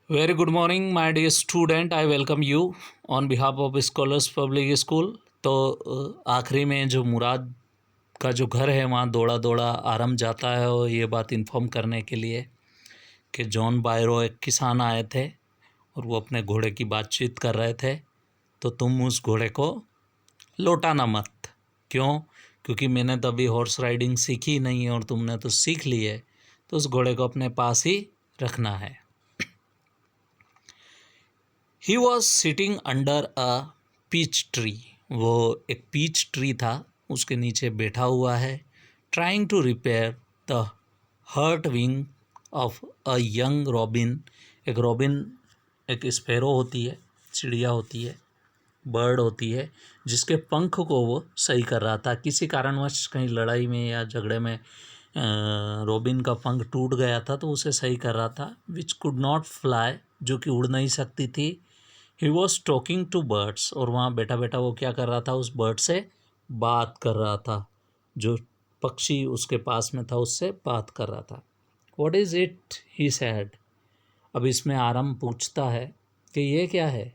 Very good morning, my dear student. I welcome you on behalf of Scholars Public School. तो आखिरी में जो मुराद का जो घर है वहाँ दौड़ा दौड़ा आरम जाता है और ये बात इन्फॉर्म करने के लिए कि जॉन बायरो एक किसान आए थे और वो अपने घोड़े की बातचीत कर रहे थे। तो तुम उस घोड़े को लौटाना मत। क्यों? क्योंकि मैंने तो अभी हॉर्स राइडिंग सीखी नहीं है और तुमने तो सीख ली है, तो उस घोड़े को अपने पास ही रखना है। He was sitting under a peach tree. वो एक पीच ट्री था, उसके नीचे बैठा हुआ है। Trying to repair the hurt wing of a young robin. एक रॉबिन एक स्पैरो होती है, चिड़िया होती है, बर्ड होती है, जिसके पंख को वो सही कर रहा था। किसी कारणवश कहीं लड़ाई में या झगड़े में रॉबिन का पंख टूट गया था, तो उसे सही कर रहा था। विच कुड नॉट फ्लाई, जो कि उड़ नहीं सकती थी। He was talking to birds, और वहाँ बैठा बैठा वो क्या कर रहा था, उस बर्ड से बात कर रहा था। जो पक्षी उसके पास में था उससे बात कर रहा था। What is it, he said. अब इसमें आरम पूछता है कि ये क्या है।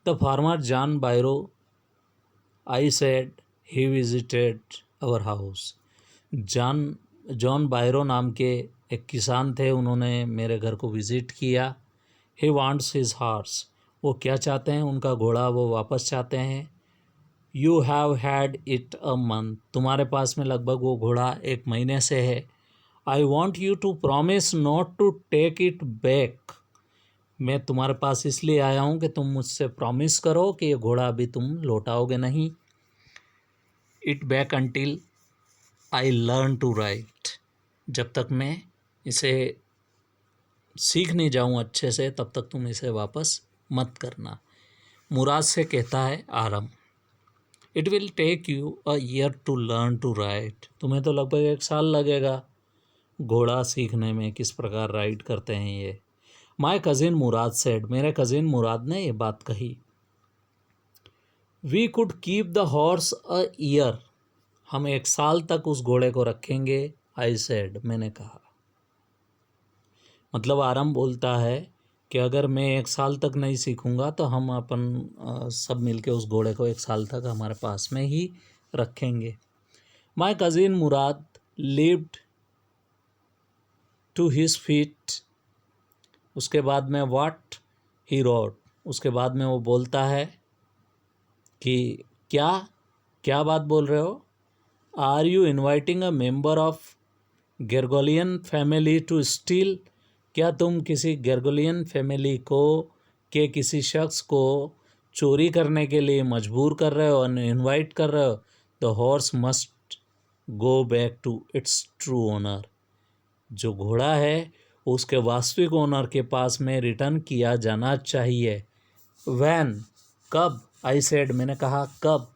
The farmer John Byro, I said, he visited our house. John Byro नाम के एक किसान थे, उन्होंने मेरे घर को विज़िट किया। ही वांट्स हिज हॉर्स, वो क्या चाहते हैं, उनका घोड़ा वो वापस चाहते हैं। You have had it a month, तुम्हारे पास में लगभग वो घोड़ा 1 महीने से है। I want you to promise not to take it back, मैं तुम्हारे पास इसलिए आया हूँ कि तुम मुझसे प्रॉमिस करो कि ये घोड़ा अभी तुम लौटाओगे नहीं। It back until I learn to write, जब तक मैं इसे सीख नहीं जाऊँ अच्छे से तब तक तुम इसे वापस मत करना। मुराद से कहता है Aram, it will take you a year to learn to ride, तुम्हें तो लगभग 1 साल लगेगा घोड़ा सीखने में, किस प्रकार राइड करते हैं ये। माई कज़िन मुराद सेड, मेरे कज़िन मुराद ने ये बात कही। We could keep the horse a year, हम 1 साल तक उस घोड़े को रखेंगे। आई सेड, मैंने कहा। मतलब आरम बोलता है कि अगर मैं 1 साल तक नहीं सीखूंगा तो हम सब मिलके उस घोड़े को 1 साल तक हमारे पास में ही रखेंगे। My cousin Mourad lived to his feet, उसके बाद में व्हाट ही रोट, उसके बाद में वो बोलता है कि क्या क्या बात बोल रहे हो। Are you inviting a member of Garoghlanian family to steal, क्या तुम किसी गेरगोलियन फैमिली को के किसी शख्स को चोरी करने के लिए मजबूर कर रहे हो, इनवाइट कर रहे हो। The horse must go back to its true owner, जो घोड़ा है उसके वास्तविक ओनर के पास में रिटर्न किया जाना चाहिए। वैन, कब। आई सेड, मैंने कहा कब।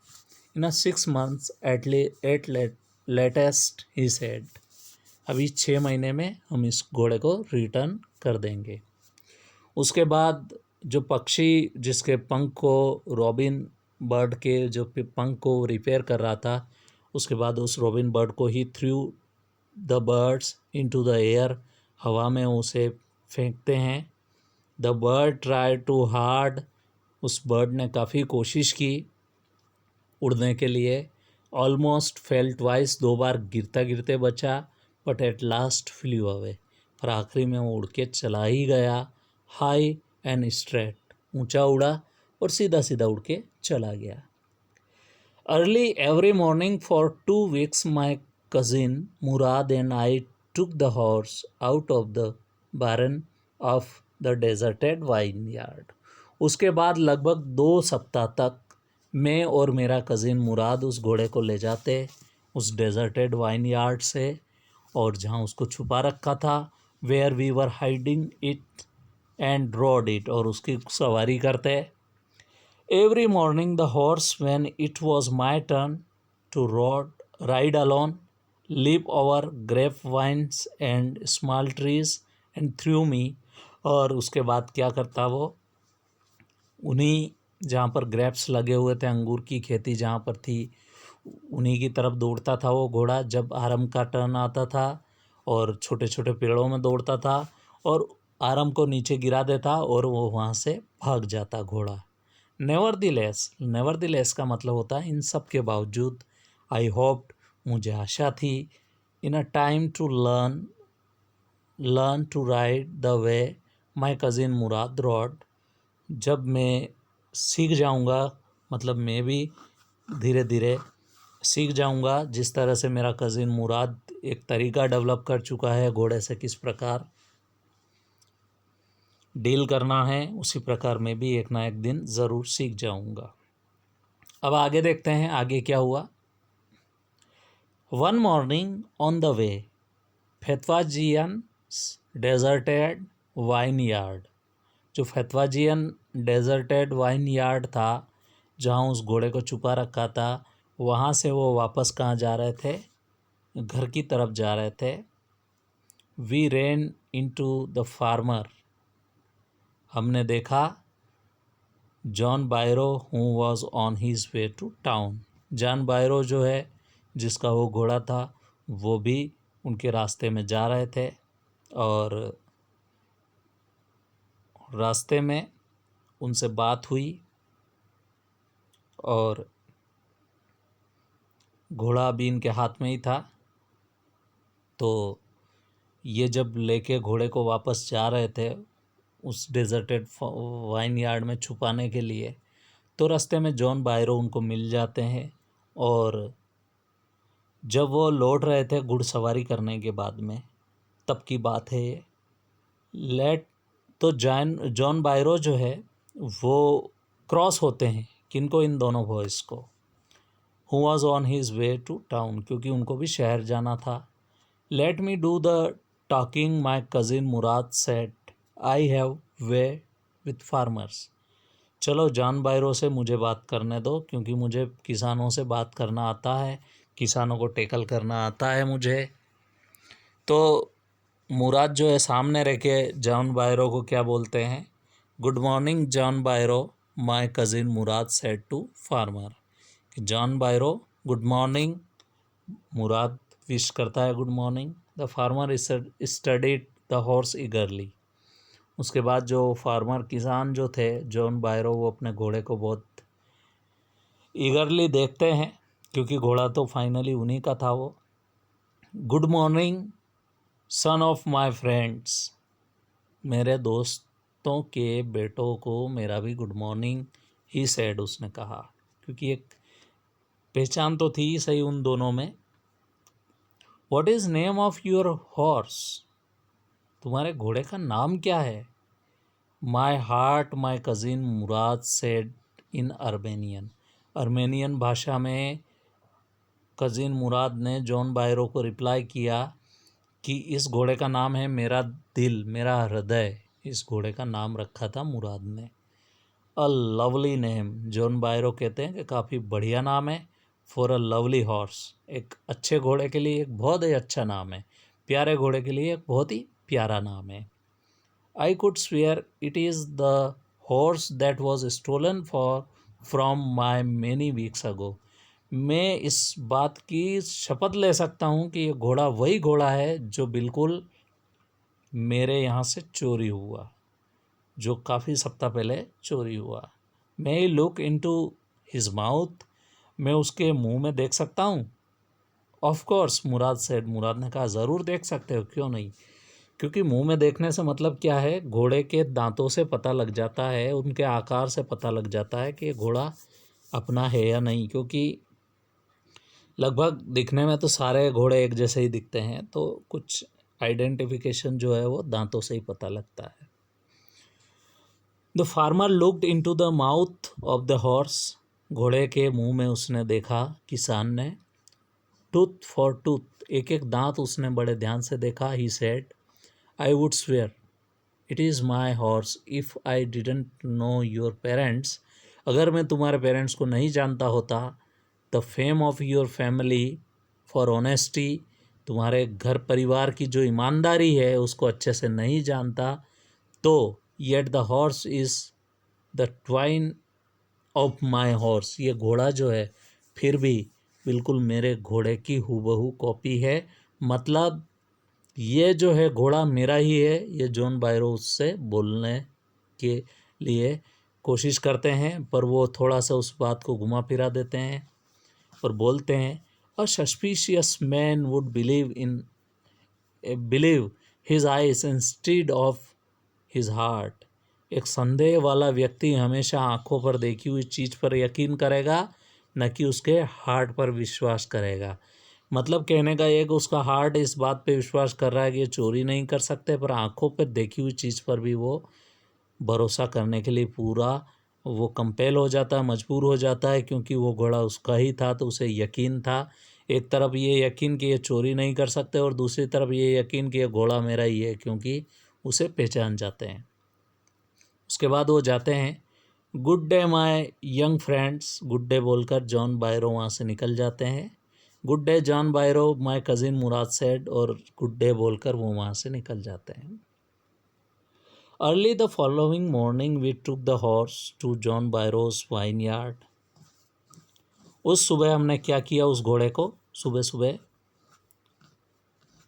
In a 6 months at latest, he said, अभी 6 महीने में हम इस घोड़े को रिटर्न कर देंगे। उसके बाद जो पक्षी जिसके पंख को रॉबिन बर्ड के जो पंख को रिपेयर कर रहा था, उसके बाद उस रॉबिन बर्ड को ही threw the birds into the air, हवा में उसे फेंकते हैं। The bird try too hard, उस बर्ड ने काफ़ी कोशिश की उड़ने के लिए। ऑलमोस्ट फेल ट्वाइस, 2 बार गिरते गिरते बचा। But at last flew away, पर आखिरी में वो उड़ के चला ही गया। हाई एंड स्ट्रेट, ऊंचा उड़ा और सीधा सीधा उड़ के चला गया। Early every morning for 2 weeks my cousin Mourad and I took the horse out of the barn of the deserted vineyard. उसके बाद लगभग 2 सप्ताह तक मैं और मेरा कज़िन मुराद उस घोड़े को ले जाते उस डेजर्टेड वाइन यार्ड से, और जहाँ उसको छुपा रखा था, where we were hiding it and rode it, और उसकी सवारी करते। Every morning the horse when it was my turn to ride alone live over grape vines and small trees and threw me, और उसके बाद क्या करता वो, उन्हीं जहाँ पर ग्रेप्स लगे हुए थे, अंगूर की खेती जहाँ पर थी, उन्हीं की तरफ दौड़ता था वो घोड़ा जब आरम का टर्न आता था, और छोटे छोटे पेड़ों में दौड़ता था। और आर्म को नीचे गिरा देता और वो वहाँ से भाग जाता घोड़ा। नेवरदिलेस का मतलब होता है इन सब के बावजूद। आई होप्ड, मुझे आशा थी। In a time to learn to ride the way my cousin Mourad rode, जब मैं सीख जाऊंगा, मतलब मैं भी धीरे धीरे सीख जाऊंगा जिस तरह से मेरा कज़िन मुराद एक तरीका डेवलप कर चुका है घोड़े से किस प्रकार डील करना है, उसी प्रकार मैं भी एक ना एक दिन ज़रूर सीख जाऊंगा। अब आगे देखते हैं आगे क्या हुआ। One morning on the way Fetvajian deserted vineyard, जो फेतवाजियन डेजर्टेड वाइन यार्ड था जहाँ उस घोड़े को छुपा रखा था, वहाँ से वो वापस कहाँ जा रहे थे, घर की तरफ जा रहे थे। We ran into the farmer, हमने देखा John Byro who was on his way to town, John Byro जो है जिसका वो घोड़ा था वो भी उनके रास्ते में जा रहे थे और रास्ते में उनसे बात हुई और घोड़ा भी इनके हाथ में ही था। तो ये जब लेके घोड़े को वापस जा रहे थे उस डेजर्टेड वाइन यार्ड में छुपाने के लिए, तो रास्ते में जॉन बायरो उनको मिल जाते हैं। और जब वो लौट रहे थे घुड़सवारी करने के बाद में, तब की बात है ये। तो जॉन बायरो जो है वो क्रॉस होते हैं किनको, इन दोनों वॉइस को। Who was on his way to town, क्योंकि उनको भी शहर जाना था। Let me do the talking my cousin Mourad said, I have way with farmers, चलो जॉन बायरो से मुझे बात करने दो क्योंकि मुझे किसानों से बात करना आता है, किसानों को टैकल करना आता है मुझे। तो मुराद जो है सामने रह के जॉन बायरो को क्या बोलते हैं, good morning John Byro my cousin Mourad said to farmer. John Byro good morning, Mourad विश करता है good morning. The farmer studied the horse eagerly, उसके बाद जो फार्मर किसान जो थे जॉन बायरो वो अपने घोड़े को बहुत ईगरली देखते हैं क्योंकि घोड़ा तो फाइनली उन्हीं का था वो। Good morning son of my friends, मेरे दोस्तों के बेटों को मेरा भी गुड मॉर्निंग ही सेड, उसने कहा, क्योंकि एक पहचान तो थी सही उन दोनों में। What is name of your horse, तुम्हारे घोड़े का नाम क्या है। My heart my cousin Mourad said in Armenian भाषा में कज़िन मुराद ने जॉन बायरो को रिप्लाई किया कि इस घोड़े का नाम है मेरा दिल, मेरा हृदय, इस घोड़े का नाम रखा था मुराद ने। अ लवली नेम, जॉन बायरो कहते हैं कि काफ़ी बढ़िया नाम है। फॉर अ लवली हॉर्स, एक अच्छे घोड़े के लिए एक बहुत ही अच्छा नाम है, प्यारे घोड़े के लिए एक बहुत ही प्यारा नाम है। I could swear it is the horse that was stolen from my many weeks ago. मैं इस बात की शपथ ले सकता हूँ कि ये घोड़ा वही घोड़ा है जो बिल्कुल मेरे यहाँ से चोरी हुआ, जो काफ़ी सप्ताह पहले चोरी हुआ। May I look into his mouth, मैं उसके मुंह में देख सकता हूँ। ऑफ कोर्स मुराद सेड, मुराद ने कहा ज़रूर देख सकते हो, क्यों नहीं, क्योंकि मुंह में देखने से मतलब क्या है, घोड़े के दांतों से पता लग जाता है, उनके आकार से पता लग जाता है कि घोड़ा अपना है या नहीं, क्योंकि लगभग दिखने में तो सारे घोड़े एक जैसे ही दिखते हैं, तो कुछ आइडेंटिफिकेशन जो है वो दांतों से ही पता लगता है। The farmer looked into the mouth of the horse, घोड़े के मुंह में उसने देखा किसान ने। टूथ फॉर टूथ, एक एक दांत उसने बड़े ध्यान से देखा। He said I would swear it is my horse if I didn't know your parents, अगर मैं तुम्हारे पेरेंट्स को नहीं जानता होता, the fame of your family for honesty, तुम्हारे घर परिवार की जो ईमानदारी है उसको अच्छे से नहीं जानता, तो yet the horse is the twin of my horse, ये घोड़ा जो है फिर भी बिल्कुल मेरे घोड़े की हूबहू कॉपी है। मतलब ये जो है घोड़ा मेरा ही है, ये जॉन बायरो उससे बोलने के लिए कोशिश करते हैं, पर वो थोड़ा सा उस बात को घुमा फिरा देते हैं और बोलते हैं a suspicious man would believe his eyes instead of his heart. एक संदेह वाला व्यक्ति हमेशा आंखों पर देखी हुई चीज़ पर यकीन करेगा, न कि उसके हार्ट पर विश्वास करेगा। मतलब कहने का एक, उसका हार्ट इस बात पे विश्वास कर रहा है कि ये चोरी नहीं कर सकते, पर आंखों पर देखी हुई चीज़ पर भी वो भरोसा करने के लिए पूरा वो कंपेल हो जाता है, मजबूर हो जाता है, क्योंकि वो घोड़ा उसका ही था तो उसे यकीन था। एक तरफ ये यकीन कि ये चोरी नहीं कर सकते और दूसरी तरफ ये यकीन कि ये घोड़ा मेरा ही है, क्योंकि उसे पहचान जाते हैं। उसके बाद वो जाते हैं। Good day my young friends, good day बोलकर जॉन बायरो वहाँ से निकल जाते हैं। Good day John Byro, my cousin Mourad said, और गुड डे बोलकर वो वहाँ से निकल जाते हैं। Early the following morning we took the horse to John Byro's vineyard. उस सुबह हमने क्या किया, उस घोड़े को सुबह सुबह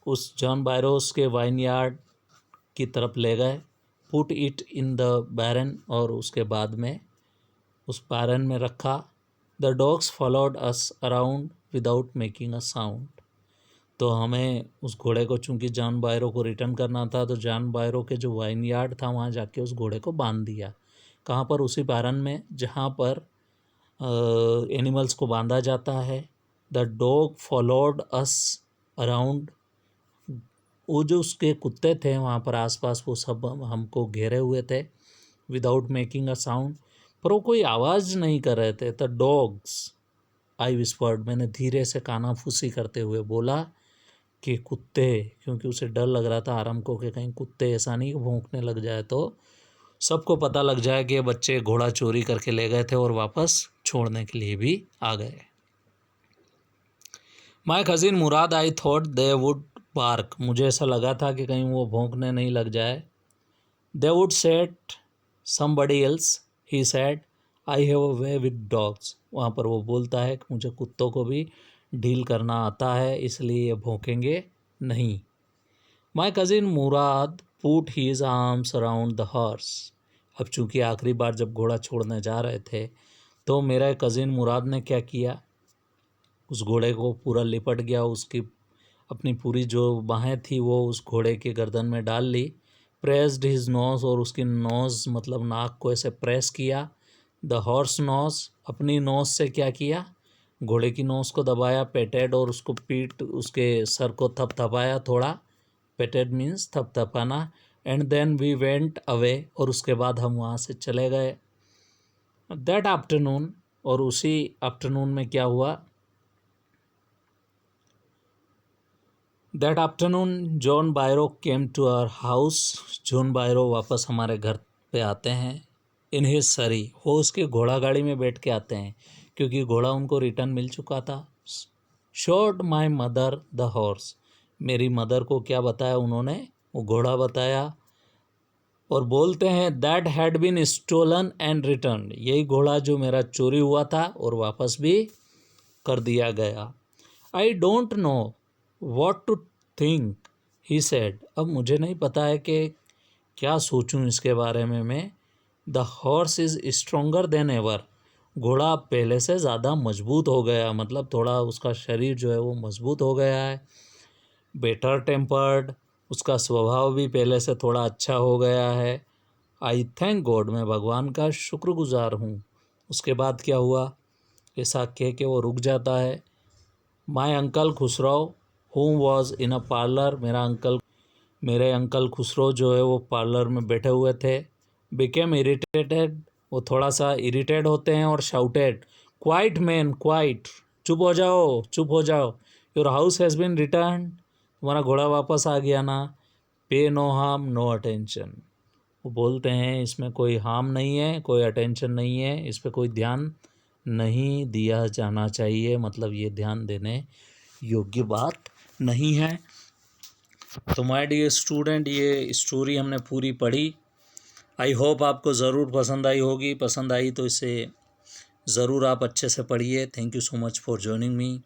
उस जॉन बायरोज के वाइन यार्ड की तरफ ले गए। पुट इट इन द बैरन, और उसके बाद में उस बैरन में रखा। The dogs followed us around without making a sound. तो हमें उस घोड़े को, चूंकि जॉन बायरो को रिटर्न करना था, तो जॉन बायरो के जो वाइन यार्ड था वहाँ जाके उस घोड़े को बांध दिया। कहाँ पर? उसी बैरन में जहाँ पर एनिमल्स को बांधा जाता है। The dog followed us around, वो जो उसके कुत्ते थे वहाँ पर आसपास, वो सब हमको घेरे हुए थे। विदाउट मेकिंग अ साउंड, पर वो कोई आवाज़ नहीं कर रहे थे। द डॉग्स, आई विस्पर्ड, मैंने धीरे से कानाफूसी करते हुए बोला कि कुत्ते, क्योंकि उसे डर लग रहा था आराम को कि कहीं कुत्ते ऐसा नहीं भौंकने लग जाए तो सबको पता लग जाए कि ये बच्चे घोड़ा चोरी करके ले गए थे और वापस छोड़ने के लिए भी आ गए। My cousin Mourad, I thought they would bark, मुझे ऐसा लगा था कि कहीं वो भौंकने नहीं लग जाए। They would set somebody else, he said, I have a way with dogs. वहाँ पर वो बोलता है कि मुझे कुत्तों को भी डील करना आता है, इसलिए ये भौंकेंगे नहीं। My cousin Mourad put his arms around the horse. अब चूंकि आखिरी बार जब घोड़ा छोड़ने जा रहे थे तो मेरा कज़िन मुराद ने क्या किया, उस घोड़े को पूरा लिपट गया, उसकी अपनी पूरी जो बाहें थी वो उस घोड़े के गर्दन में डाल ली। प्रेस्ड हिज नोज, और उसकी नोज मतलब नाक को ऐसे प्रेस किया। द हॉर्स नोज, अपनी नोज से क्या किया, घोड़े की नोज को दबाया। पेटेड, और उसको पीठ, उसके सर को थपथपाया थोड़ा। पेटेड मीन्स थपथपाना। And then we went away, और उसके बाद हम वहाँ से चले गए। दैट आफ्टरनून, और उसी आफ्टरनून में क्या हुआ, that afternoon John Byro came to our house. John Byro वापस हमारे घर पे आते हैं। इन हिज सरी, वो उसके घोड़ा गाड़ी में बैठ के आते हैं, क्योंकि घोड़ा उनको रिटर्न मिल चुका था। Showed my mother the horse, मेरी मदर को क्या बताया उन्होंने, वो घोड़ा बताया। और बोलते हैं that had been stolen and return, यही घोड़ा जो मेरा चोरी हुआ था और वापस भी कर दिया गया। I don't know what to think, he said, अब मुझे नहीं पता है कि क्या सोचूं इसके बारे में मैं। The horse is stronger then ever, घोड़ा पहले से ज़्यादा मजबूत हो गया, मतलब थोड़ा उसका शरीर जो है वो मजबूत हो गया है। बेटर टेम्पर्ड, उसका स्वभाव भी पहले से थोड़ा अच्छा हो गया है। आई थैंक गॉड, मैं भगवान का शुक्रगुजार हूँ। उसके बाद क्या हुआ, ऐसा कह के वो रुक जाता है। My uncle Khusro whom was in a parlour, मेरे अंकल खुसरो जो है वो पार्लर में बैठे हुए थे। बिकेम इरिटेटेड, वो थोड़ा सा इरिटेट होते हैं, और शाउटेड, क्वाइट मैन क्वाइट, चुप हो जाओ चुप हो जाओ। Your horse has been return, तुम्हारा घोड़ा वापस आ गया ना। पे नो हार्म नो अटेंशन, वो बोलते हैं इसमें कोई हार्म नहीं है, कोई अटेंशन नहीं है, इस पर कोई ध्यान नहीं दिया जाना चाहिए, मतलब ये ध्यान देने योग्य बात नहीं है। तो माय डियर स्टूडेंट, ये स्टोरी हमने पूरी पढ़ी। आई होप आपको ज़रूर पसंद आई होगी। पसंद आई तो इसे ज़रूर आप अच्छे से पढ़िए। Thank you so much for joining me.